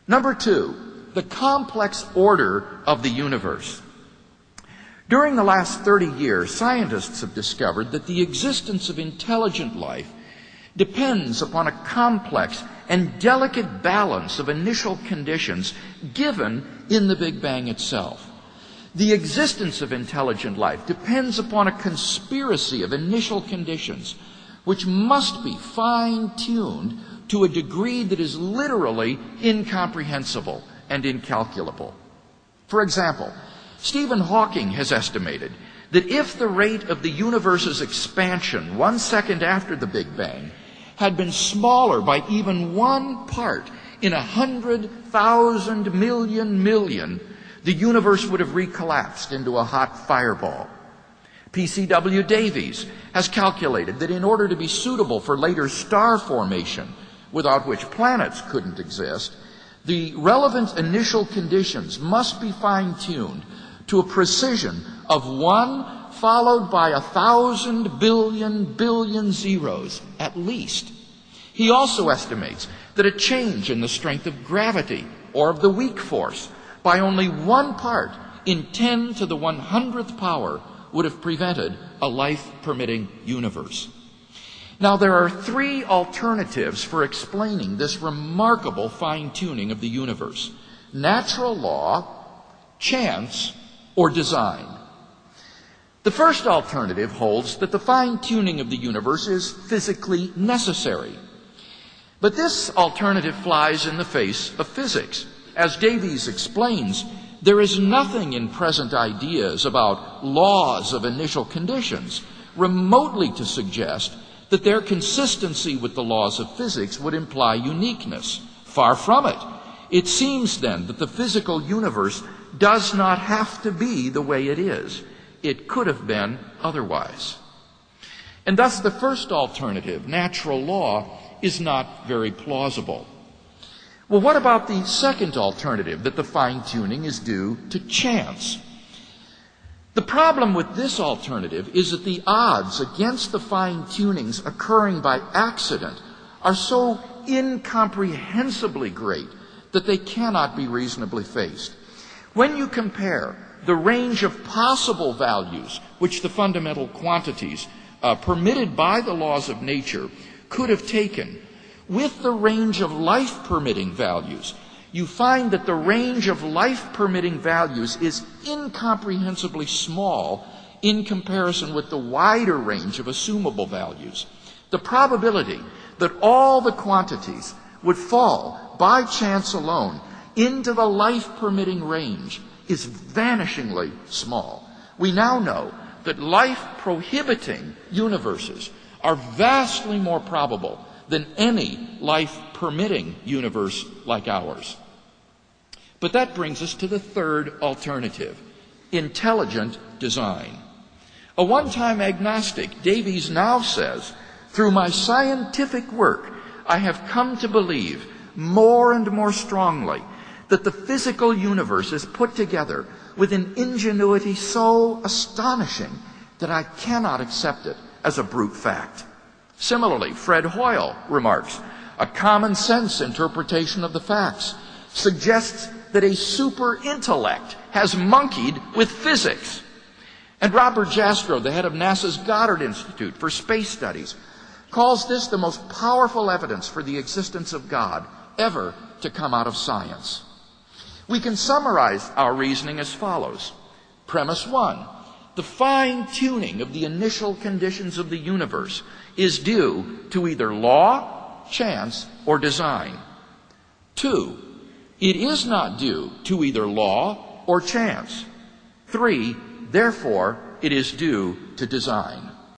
Number two, the complex order of the universe. During the last 30 years, scientists have discovered that the existence of intelligent life depends upon a complex and delicate balance of initial conditions given in the Big Bang itself. The existence of intelligent life depends upon a conspiracy of initial conditions which must be fine-tuned to a degree that is literally incomprehensible and incalculable. For example, Stephen Hawking has estimated that if the rate of the universe's expansion 1 second after the Big Bang had been smaller by even 1 part in 100,000 million, the universe would have recollapsed into a hot fireball. P.C.W. Davies has calculated that in order to be suitable for later star formation, without which planets couldn't exist, the relevant initial conditions must be fine-tuned to a precision of 1 followed by 1,000 billion zeros, at least. He also estimates that a change in the strength of gravity or of the weak force by only 1 part in 10 to the 100th power would have prevented a life-permitting universe. Now, there are 3 alternatives for explaining this remarkable fine-tuning of the universe: natural law, chance, or design. The first alternative holds that the fine-tuning of the universe is physically necessary. But this alternative flies in the face of physics. As Davies explains, there is nothing in present ideas about laws of initial conditions remotely to suggest that their consistency with the laws of physics would imply uniqueness. Far from it. It seems then that the physical universe does not have to be the way it is. It could have been otherwise. And thus the first alternative, natural law, is not very plausible. Well, what about the second alternative, that the fine-tuning is due to chance? The problem with this alternative is that the odds against the fine-tunings occurring by accident are so incomprehensibly great that they cannot be reasonably faced. When you compare the range of possible values which the fundamental quantities permitted by the laws of nature could have taken with the range of life-permitting values, you find that the range of life-permitting values is incomprehensibly small in comparison with the wider range of assumable values. The probability that all the quantities would fall by chance alone into the life-permitting range is vanishingly small. We now know that life-prohibiting universes are vastly more probable than any life-permitting universe like ours. But that brings us to the third alternative, intelligent design. A one-time agnostic, Davies now says, "Through my scientific work, I have come to believe more and more strongly that the physical universe is put together with an ingenuity so astonishing that I cannot accept it as a brute fact." Similarly, Fred Hoyle remarks, "A common sense interpretation of the facts suggests that a super intellect has monkeyed with physics." And Robert Jastrow, the head of NASA's Goddard Institute for Space Studies, calls this the most powerful evidence for the existence of God ever to come out of science. We can summarize our reasoning as follows. Premise 1. The fine-tuning of the initial conditions of the universe is due to either law, chance, or design. 2. It is not due to either law or chance. 3. Therefore, it is due to design.